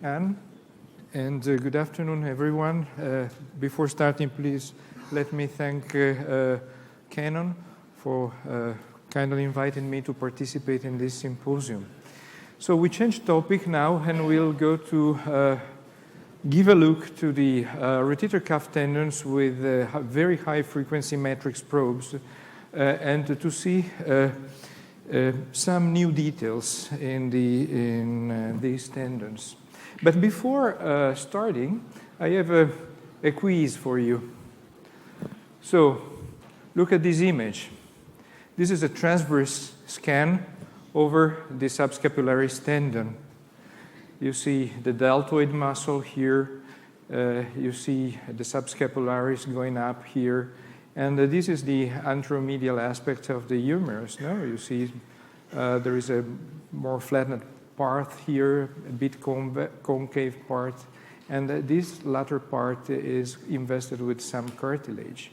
Anne, and good afternoon, everyone. Before starting, please let me thank Canon for kindly inviting me to participate in this symposium. So we change topic now, and we'll go to give a look to the rotator cuff tendons with very high-frequency matrix probes and to see some new details in these tendons. But before starting, I have a quiz for you. So look at this image. This is a transverse scan over the subscapularis tendon. You see the deltoid muscle here. You see the subscapularis going up here. And this is the anteromedial aspect of the humerus. No? You see there is a more flattened part here, a bit concave part. And this latter part is invested with some cartilage.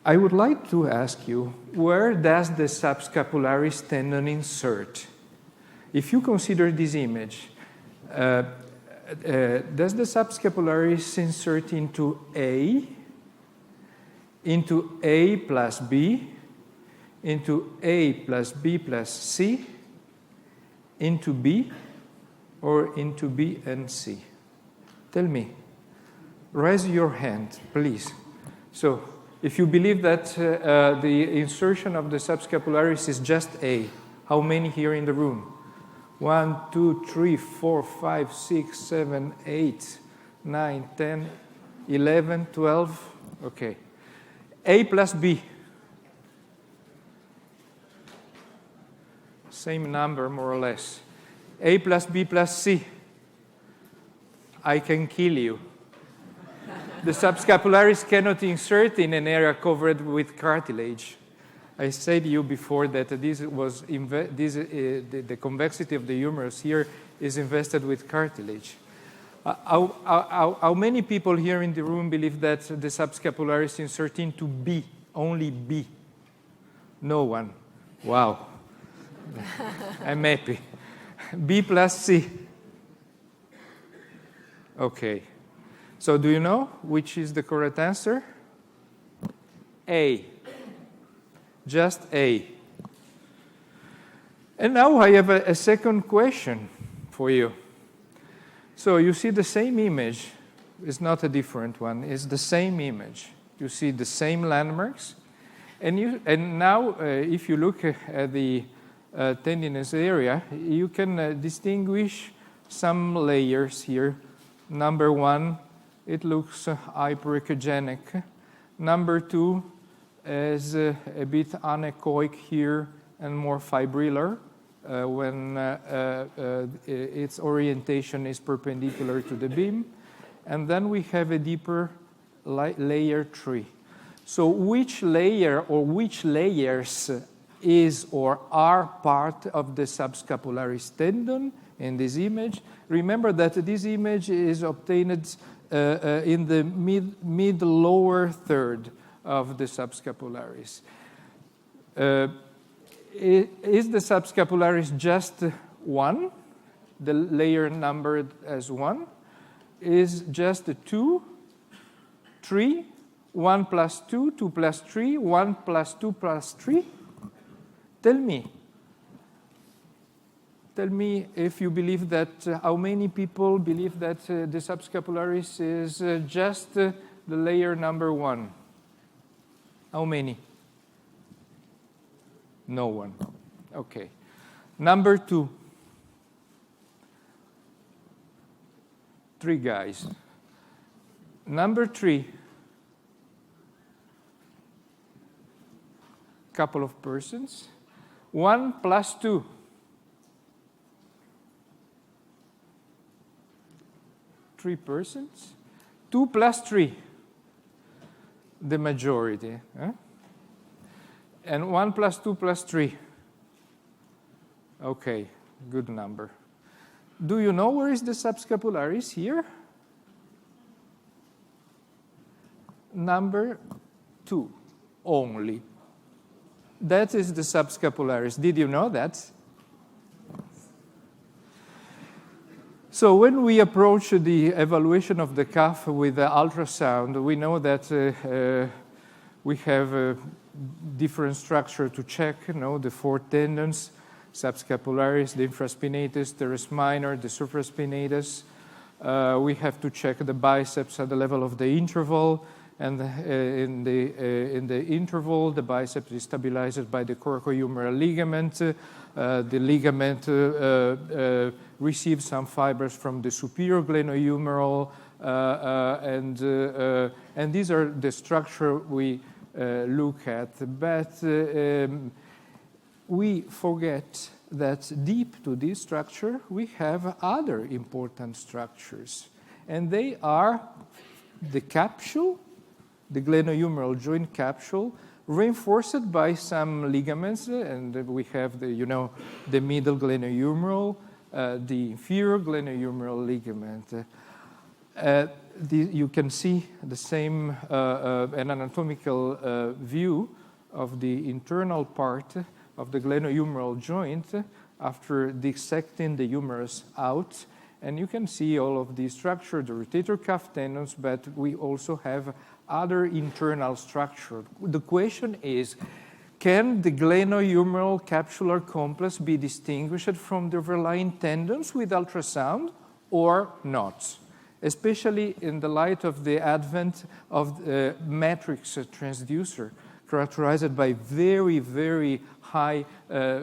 I would like to ask you, where does the subscapularis tendon insert? If you consider this image, does the subscapularis insert into A plus B, into A plus B plus C, into B, or into B and C? Tell me. Raise your hand, please. So, if you believe that the insertion of the subscapularis is just A, how many here in the room? 1, 2, 3, 4, 5, 6, 7, 8, 9, 10, 11, 12. Okay. A plus B. Same number, more or less. A plus B plus C. I can kill you. The subscapularis cannot insert in an area covered with cartilage. I said to you before that the convexity of the humerus here is invested with cartilage. How many people here in the room believe that the subscapularis insert into B, only B? No one. Wow. I'm happy. B plus C. Okay. So do you know which is the correct answer? A. Just A. And now I have a second question for you. So you see the same image. It's not a different one. It's the same image. You see the same landmarks. And now, if you look at the tendinous area, you can distinguish some layers here. Number 1, it looks hyperechogenic. Number 2 is a bit anechoic here and more fibrillar when its orientation is perpendicular to the beam. And then we have a deeper layer 3. So which layer or which layers is or are part of the subscapularis tendon in this image? Remember that this image is obtained in the mid-lower third of the subscapularis. Is the subscapularis just 1, the layer numbered as 1? Is just 2, 3, 1 plus 2, 2 plus 3, 1 plus 2 plus 3? Tell me. Tell me if you believe that, how many people believe that the subscapularis is just the layer number 1? How many? No one. Okay. Number 2. 3 guys. Number 3. Couple of persons. 1 plus 2. 3 persons. 2 plus 3. The majority. Huh? And 1 plus 2 plus 3. Okay, good number. Do you know where is the subscapularis here? Number 2 only. That is the subscapularis. Did you know that? So when we approach the evaluation of the cuff with the ultrasound, we know that we have a different structure to check, the 4 tendons, Subscapularis, the infraspinatus, teres minor, the supraspinatus. We have to check the biceps at the level of the interval, and in the interval, the biceps is stabilized by the coracohumeral ligament. The ligament receives some fibers from the superior glenohumeral, and these are the structure we look at. But we forget that deep to this structure, we have other important structures, and they are the capsule, the glenohumeral joint capsule, reinforced by some ligaments, and we have the middle glenohumeral, the inferior glenohumeral ligament. You can see the same an anatomical view of the internal part of the glenohumeral joint after dissecting the humerus out. And you can see all of the structure, the rotator cuff tendons, but we also have other internal structure. The question is, can the glenohumeral capsular complex be distinguished from the overlying tendons with ultrasound or not? Especially in the light of the advent of the matrix transducer, characterized by very, very high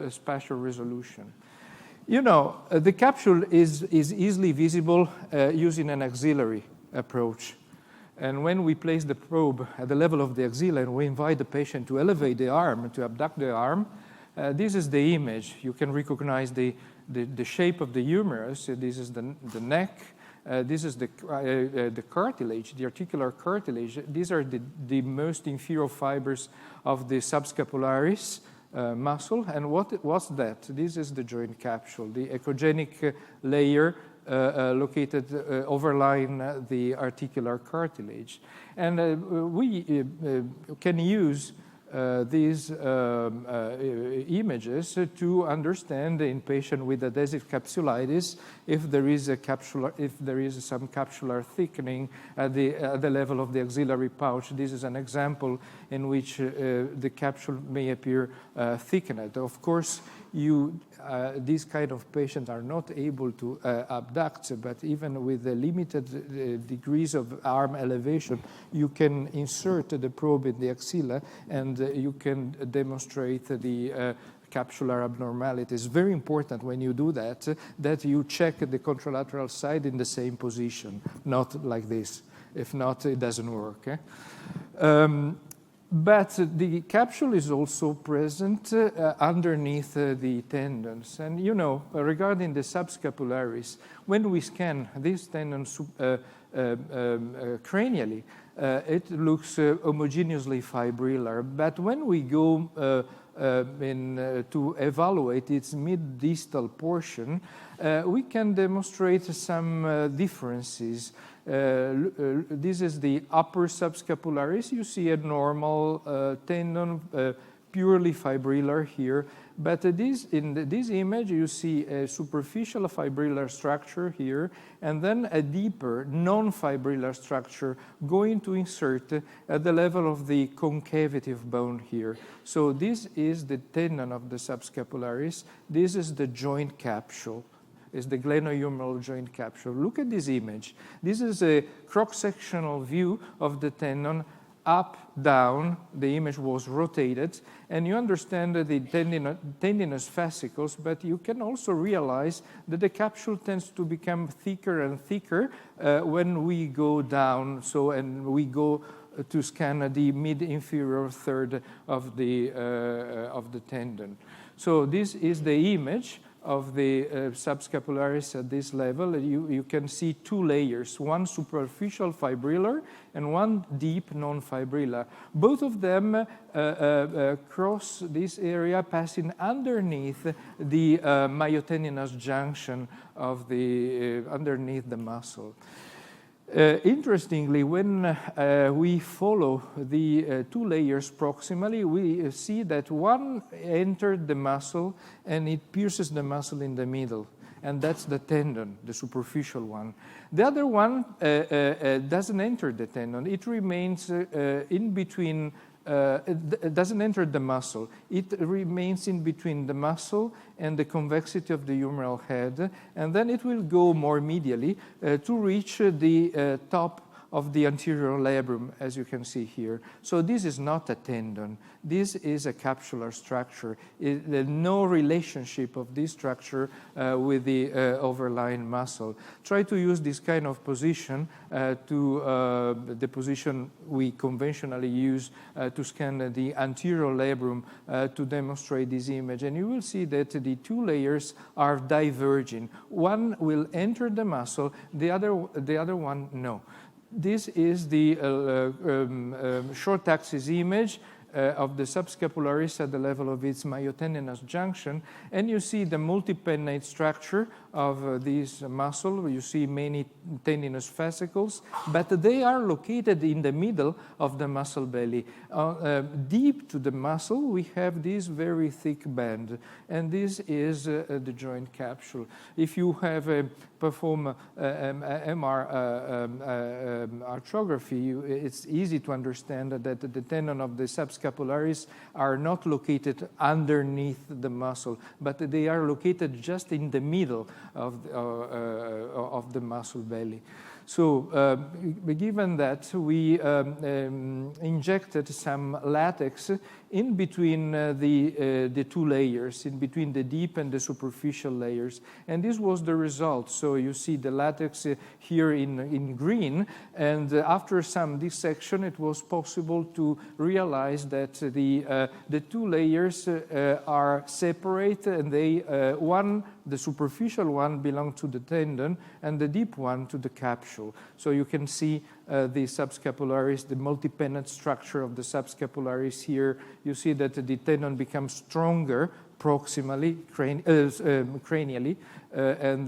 spatial resolution. The capsule is easily visible using an axillary approach. And when we place the probe at the level of the axilla and we invite the patient to elevate the arm, to abduct the arm, this is the image. You can recognize the shape of the humerus. This is the neck. This is the cartilage, the articular cartilage. These are the most inferior fibers of the subscapularis muscle. And what's that? This is the joint capsule, the echogenic layer located overlying the articular cartilage. And we can use these images to understand in patient with adhesive capsulitis if there is some capsular thickening at the level of the axillary pouch. This is an example in which the capsule may appear thickened. Of course, these kind of patients are not able to abduct, but even with the limited degrees of arm elevation, you can insert the probe in the axilla and you can demonstrate the capsular abnormality. It's very important when you do that you check the contralateral side in the same position, not like this. If not, it doesn't work. But the capsule is also present underneath the tendons. And regarding the subscapularis, when we scan these tendons cranially, it looks homogeneously fibrillar. But when we go to evaluate its mid-distal portion, we can demonstrate some differences. This is the upper subscapularis. You see a normal tendon, purely fibrillar here. But in this image, you see a superficial fibrillar structure here, and then a deeper non-fibrillar structure going to insert at the level of the concavitive bone here. So this is the tendon of the subscapularis. This is the joint capsule. Is the glenohumeral joint capsule. Look at this image. This is a cross-sectional view of the tendon up, down. The image was rotated, and you understand the tendinous fascicles, but you can also realize that the capsule tends to become thicker and thicker when we go down, and we go to scan the mid-inferior third of the tendon. So this is the image of the subscapularis at this level. You can see 2 layers, one superficial fibrillar and one deep non-fibrillar. Both of them cross this area, passing underneath the myotendinous junction of underneath the muscle. Interestingly, when we follow the 2 layers proximally, we see that one entered the muscle and it pierces the muscle in the middle. and that's the tendon, the superficial one. The other one doesn't enter the tendon. It remains in between. It doesn't enter the muscle. It remains in between the muscle and the convexity of the humeral head, and then it will go more medially to reach the top of the anterior labrum, as you can see here. So this is not a tendon. This is a capsular structure. No relationship of this structure with the overlying muscle. Try to use this kind of position the position we conventionally use to scan the anterior labrum to demonstrate this image. And you will see that the two layers are diverging. One will enter the muscle, the other one no. This is the short axis image of the subscapularis at the level of its myotendinous junction, and you see the multipennate structure of this muscle. You see many tendinous fascicles, but they are located in the middle of the muscle belly. Deep to the muscle, we have this very thick band, and this is the joint capsule. If you have perform MR arthrography, it's easy to understand that the tendon of the subscapularis are not located underneath the muscle, but they are located just in the middle of the muscle belly. So given that, we injected some latex in between the two layers, in between the deep and the superficial layers. And this was the result. So you see the latex here in green. And after some dissection, it was possible to realize that the two layers are separate, and the superficial one belongs to the tendon, and the deep one to the capsule. So you can see the subscapularis, the multipennate structure of the subscapularis here. You see that the tendon becomes stronger proximally, cranially, and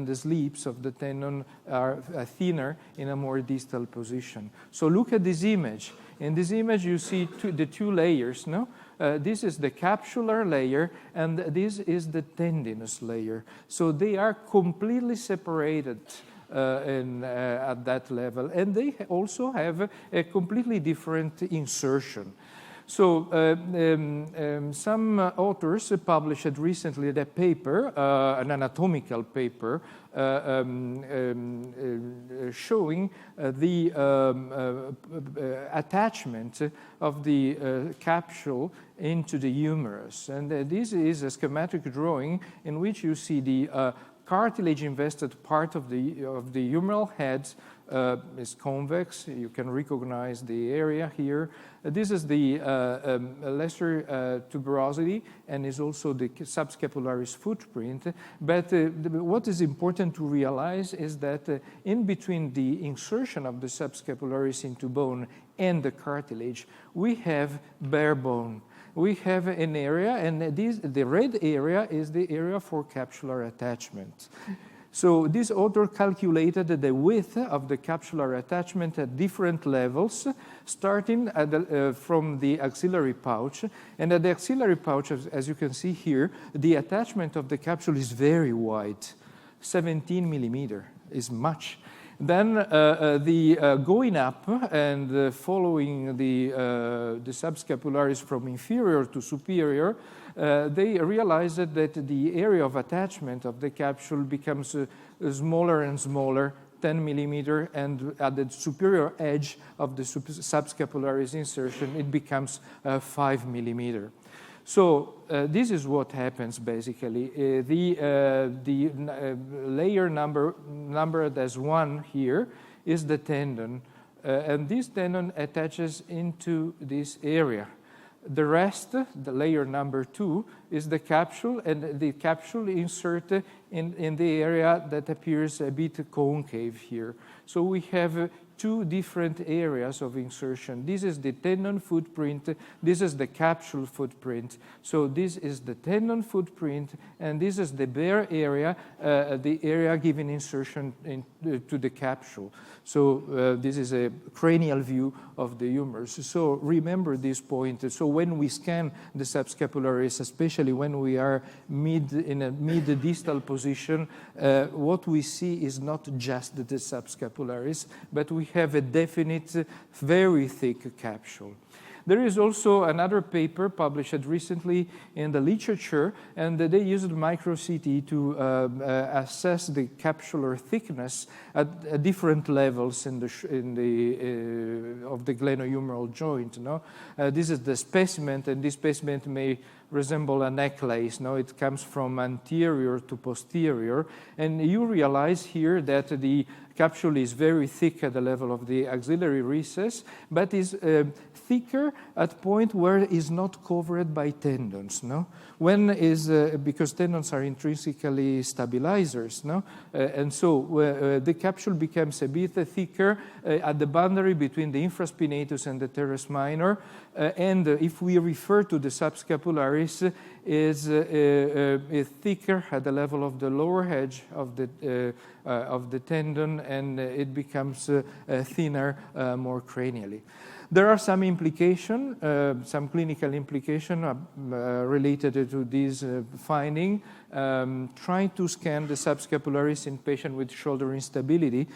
the slits of the tendon are thinner in a more distal position. So look at this image. In this image, you see the two layers, no? This is the capsular layer, and this is the tendinous layer. So they are completely separated at that level, and they also have a completely different insertion. So some authors published recently a paper, an anatomical paper, showing the attachment of the capsule into the humerus. And this is a schematic drawing in which you see the cartilage-invested part of the humeral head is convex. You can recognize the area here. This is the lesser tuberosity, and is also the subscapularis footprint. But what is important to realize is that in between the insertion of the subscapularis into bone and the cartilage, we have bare bone. We have an area, and the red area is the area for capsular attachment. So this author calculated the width of the capsular attachment at different levels, starting from the axillary pouch. And at the axillary pouch, as you can see here, the attachment of the capsule is very wide. 17 millimeter is much. Then going up and following the subscapularis from inferior to superior, they realized that the area of attachment of the capsule becomes smaller and smaller, 10 millimeter, and at the superior edge of the subscapularis insertion, it becomes 5 millimeter. So this is what happens basically. The layer numbered as 1 here is the tendon, and this tendon attaches into this area. The rest, the layer number 2, is the capsule, and the capsule inserted in the area that appears a bit concave here. So we have two different areas of insertion. This is the tendon footprint, this is the capsule footprint. So this is the tendon footprint, and this is the bare area, the area giving insertion to the capsule. So this is a cranial view of the humerus. So remember this point. So when we scan the subscapularis, especially especially when we are in a mid-distal position, what we see is not just the subscapularis, but we have a definite, very thick capsule. There is also another paper published recently in the literature, and they used micro-CT to assess the capsular thickness at different levels of the glenohumeral joint. No? This is the specimen, and this specimen may resemble a necklace. No? It comes from anterior to posterior, and you realize here that the capsule is very thick at the level of the axillary recess, but is thicker at point where it is not covered by tendons. No, because tendons are intrinsically stabilizers. No, and so the capsule becomes a bit thicker at the boundary between the infraspinatus and the teres minor. And if we refer to the subscapularis, is thicker at the level of the lower edge of the tendon, and it becomes thinner more cranially. There are some implications, some clinical implication related to this finding. Trying to scan the subscapularis in patient with shoulder instability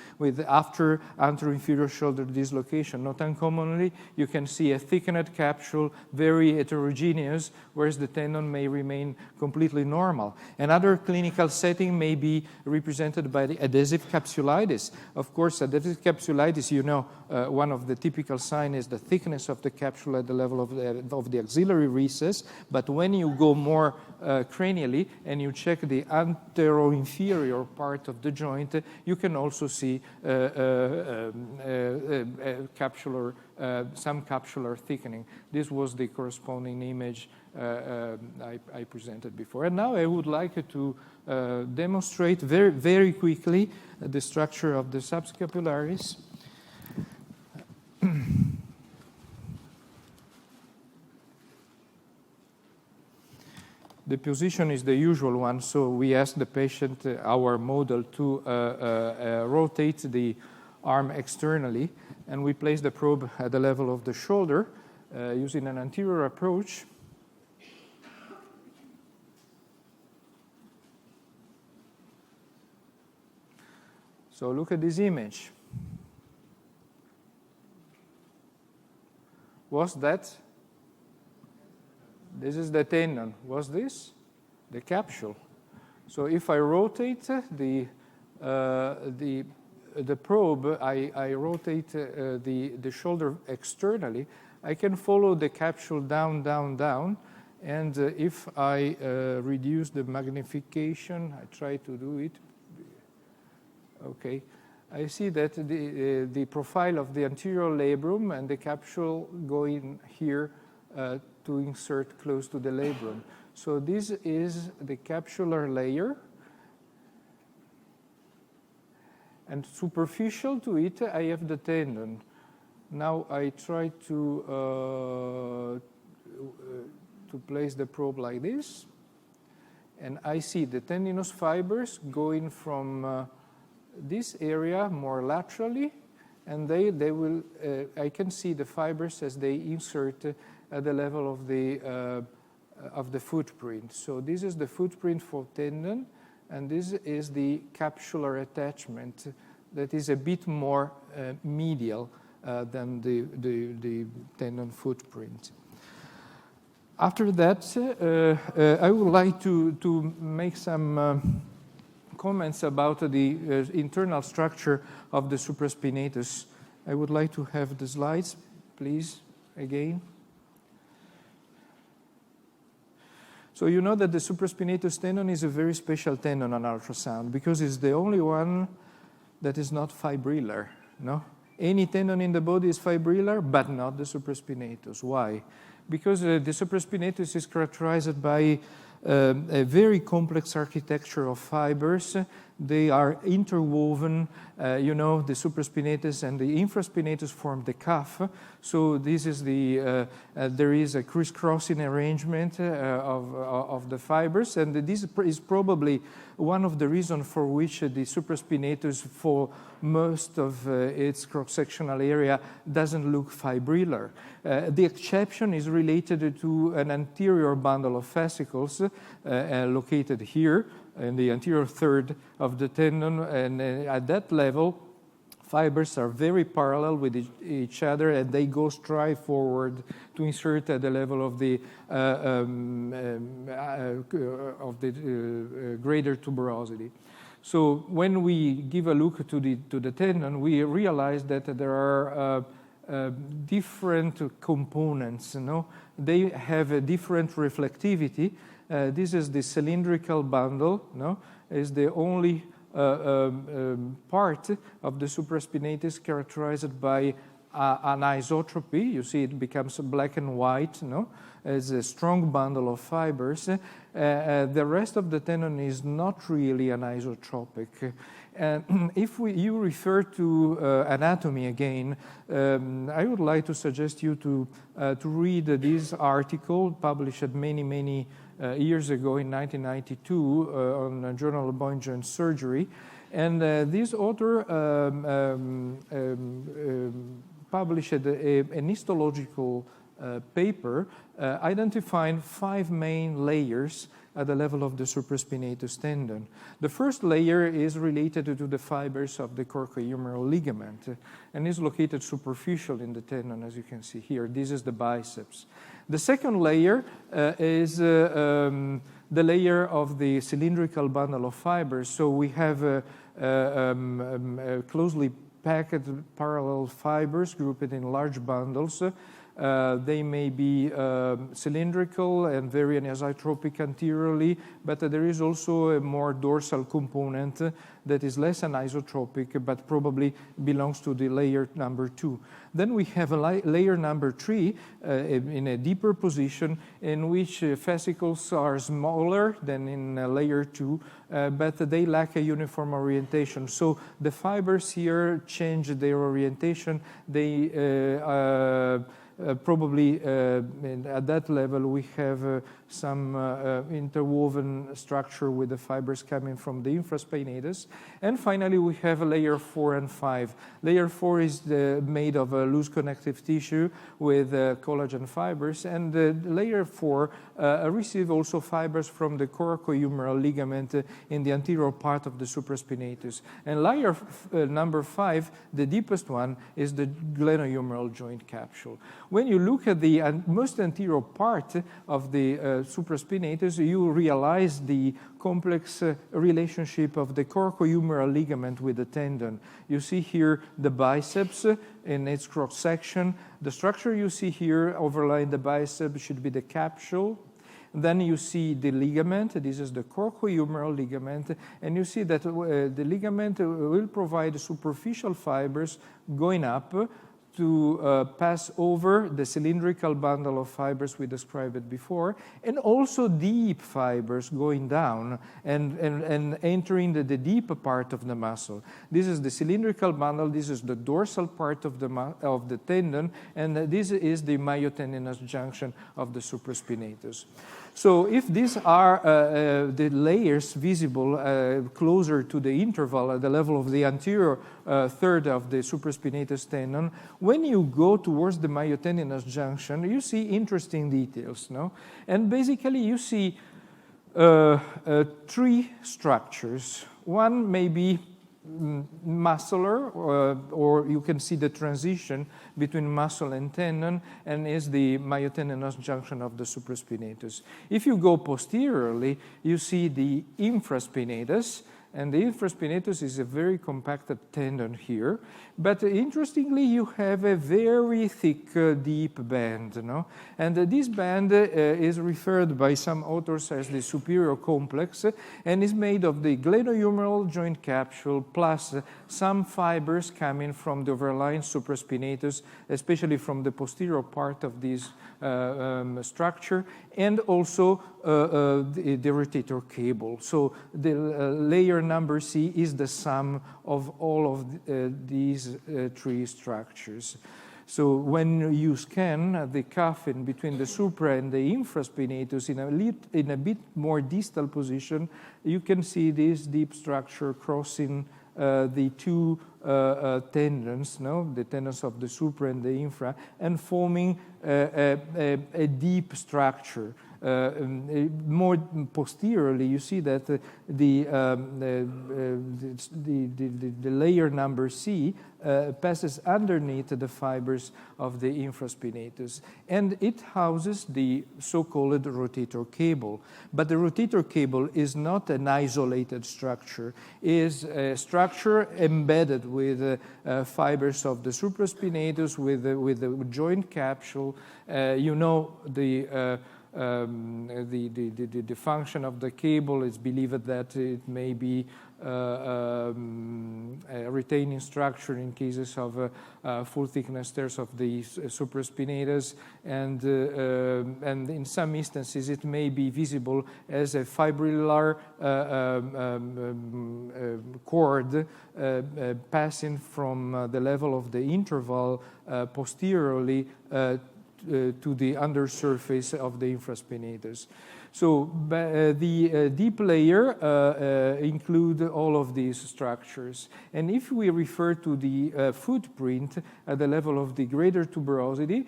after anteroinferior shoulder dislocation. Not uncommonly, you can see a thickened capsule, very heterogeneous, whereas the tendon may remain completely normal. Another clinical setting may be represented by the adhesive capsulitis. Of course, adhesive capsulitis, you know, one of the typical signs is the thickness of the capsule at the level of the axillary recess. But when you go more cranially and you check the anteroinferior part of the joint, you can also see some capsular thickening. This was the corresponding image I presented before. And now I would like to demonstrate very, very quickly the structure of the subscapularis. The position is the usual one, so we ask the patient, our model, to rotate the arm externally, and we place the probe at the level of the shoulder using an anterior approach. So look at this image. What's that? This is the tendon. What's this? The capsule. So if I rotate the probe, I rotate the shoulder externally, I can follow the capsule down, down, down. And if I reduce the magnification, I try to do it. Okay. I see that the profile of the anterior labrum and the capsule going here to insert close to the labrum. So this is the capsular layer. And superficial to it, I have the tendon. Now I try to place the probe like this. And I see the tendinous fibers going from this area more laterally. And they will, I can see the fibers as they insert at the level of the footprint. So this is the footprint for tendon, and this is the capsular attachment that is a bit more medial than the tendon footprint. After that, I would like to make some comments about the internal structure of the supraspinatus. I would like to have the slides, please, again. So you know that the supraspinatus tendon is a very special tendon on ultrasound because it's the only one that is not fibrillar. No? Any tendon in the body is fibrillar, but not the supraspinatus. Why? Because the supraspinatus is characterized by a very complex architecture of fibers They are interwoven. You know, the supraspinatus and the infraspinatus form the cuff. So this is the, there is a crisscrossing arrangement of the fibers, and this is probably one of the reasons for which the supraspinatus, for most of its cross-sectional area, doesn't look fibrillar. The exception is related to an anterior bundle of fascicles located here in the anterior third of the tendon, and at that level, fibers are very parallel with each other, and they go straight forward to insert at the level of the greater tuberosity. So when we give a look to the tendon, we realize that there are different components. You know? They have a different reflectivity. This is the cylindrical bundle. No, is the only part of the supraspinatus characterized by anisotropy. You see, it becomes black and white. No, as a strong bundle of fibers. The rest of the tendon is not really anisotropic. If you refer to anatomy again, I would like to suggest you to read this article published many years ago in 1992 on a Journal of Bone Joint Surgery. And this author published an histological paper identifying 5 main layers at the level of the supraspinatus tendon. The first layer is related to the fibers of the coracohumeral ligament and is located superficial in the tendon, as you can see here. This is the biceps. The second layer is the layer of the cylindrical bundle of fibers. So we have closely packed parallel fibers grouped in large bundles. They may be cylindrical and very anisotropic anteriorly, but there is also a more dorsal component that is less anisotropic, but probably belongs to the layer number 2. Then we have a layer number 3 in a deeper position, in which fascicles are smaller than in layer 2, but they lack a uniform orientation. So the fibers here change their orientation. They probably at that level we have some interwoven structure with the fibers coming from the infraspinatus. And finally we have layer 4 and 5. Layer 4 is made of loose connective tissue with collagen fibers, and layer 4 receive also fibers from the coracohumeral ligament in the anterior part of the supraspinatus. And layer number 5, the deepest one, is the glenohumeral joint capsule. When you look at the most anterior part of the supraspinatus, you realize the complex relationship of the coracohumeral ligament with the tendon. You see here the biceps in its cross-section. The structure you see here overlying the biceps should be the capsule. Then you see the ligament. This is the coracohumeral ligament, and you see that the ligament will provide superficial fibers going up to pass over the cylindrical bundle of fibers we described before, and also deep fibers going down and entering the deep part of the muscle. This is the cylindrical bundle, this is the dorsal part of the tendon, and this is the myotendinous junction of the supraspinatus. So if these are the layers visible closer to the interval at the level of the anterior third of the supraspinatus tendon, when you go towards the myotendinous junction, you see interesting details, no? And basically you see 3 structures. One may be muscular, or you can see the transition between muscle and tendon, and is the myotendinous junction of the supraspinatus. If you go posteriorly, you see the infraspinatus, and the infraspinatus is a very compacted tendon here. But interestingly, you have a very thick, deep band, no? And this band is referred by some authors as the superior complex, and is made of the glenohumeral joint capsule plus some fibers coming from the overlying supraspinatus, especially from the posterior part of this structure, and also the rotator cable. So the layer number C is the sum of all of these three structures. So when you scan the cuff in between the supra and the infraspinatus in a bit more distal position, you can see this deep structure crossing the two tendons, the tendons of the supra and the infra, and forming a deep structure. More posteriorly, you see that the layer number C passes underneath the fibers of the infraspinatus, and it houses the so-called rotator cable. But the rotator cable is not an isolated structure; it is a structure embedded with fibers of the supraspinatus, with the joint capsule. You know the function of the cable is believed that it may be a retaining structure in cases of full thickness tears of the supraspinatus, and in some instances it may be visible as a fibrillar cord passing from the level of the interval posteriorly to the undersurface of the infraspinatus. So the deep layer include all of these structures. And if we refer to the footprint at the level of the greater tuberosity,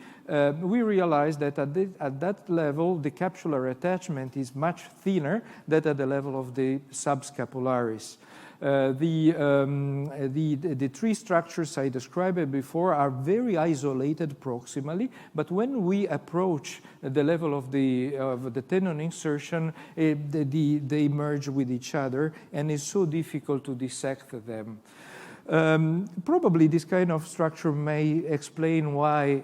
we realize that at that level, the capsular attachment is much thinner than at the level of the subscapularis. The three structures I described before are very isolated proximally, but when we approach the level of the tendon insertion, they merge with each other, and it's so difficult to dissect them. Probably this kind of structure may explain why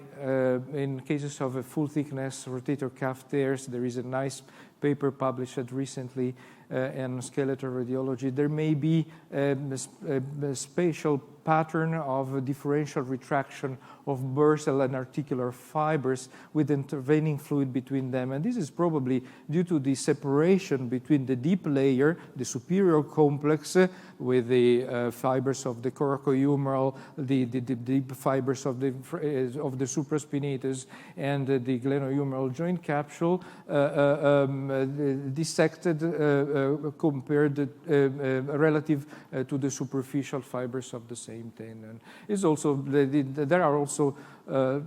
in cases of a full thickness rotator cuff tears, there is a nice paper published recently in skeletal radiology, there may be a spatial pattern of differential retraction of bursal and articular fibers with intervening fluid between them. And this is probably due to the separation between the deep layer, the superior complex, with the fibers of the coracohumeral, the deep fibers of the supraspinatus, and the glenohumeral joint capsule, dissected compared relative to the superficial fibers of the same tendon. It's also, there are also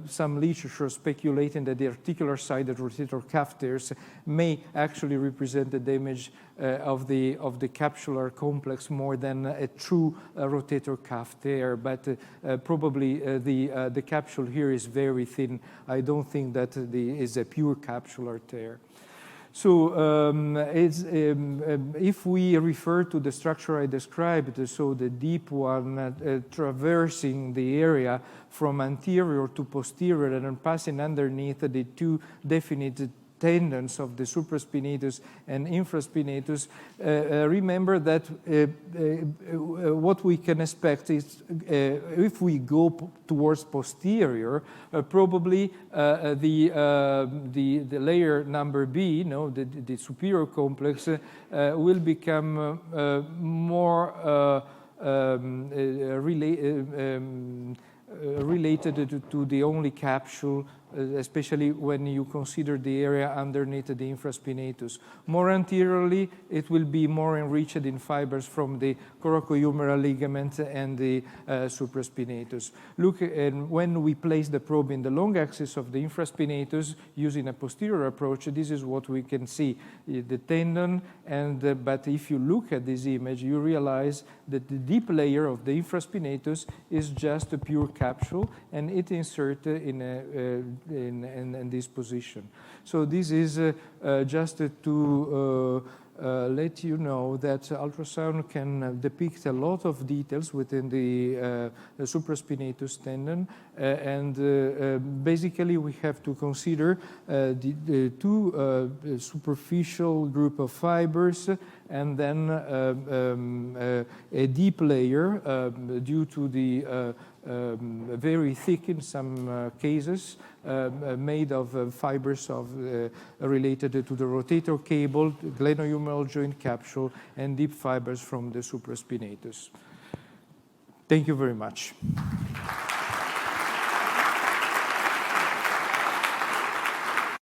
some literature speculating that the articular sided rotator cuff tears may actually represent the damage of the capsular complex more than a true rotator cuff tear, but probably the capsule here is very thin. I don't think that is a pure capsular tear. So if we refer to the structure I described, so the deep one traversing the area from anterior to posterior and then passing underneath the two definite tendons of the supraspinatus and infraspinatus, remember that what we can expect is if we go towards posterior, probably the layer number B, the superior complex, will become more related to the only capsule, especially when you consider the area underneath the infraspinatus. More anteriorly, it will be more enriched in fibers from the coracohumeral ligament and the supraspinatus. Look, and when we place the probe in the long axis of the infraspinatus using a posterior approach, this is what we can see, the tendon, and but if you look at this image, you realize that the deep layer of the infraspinatus is just a pure capsule, and it inserted in this position. So this is just to let you know that ultrasound can depict a lot of details within the supraspinatus tendon, and basically we have to consider the two superficial group of fibers, and then a deep layer due to the very thick in some cases, made of fibers related to the rotator cable, glenohumeral joint capsule, and deep fibers from the supraspinatus. Thank you very much.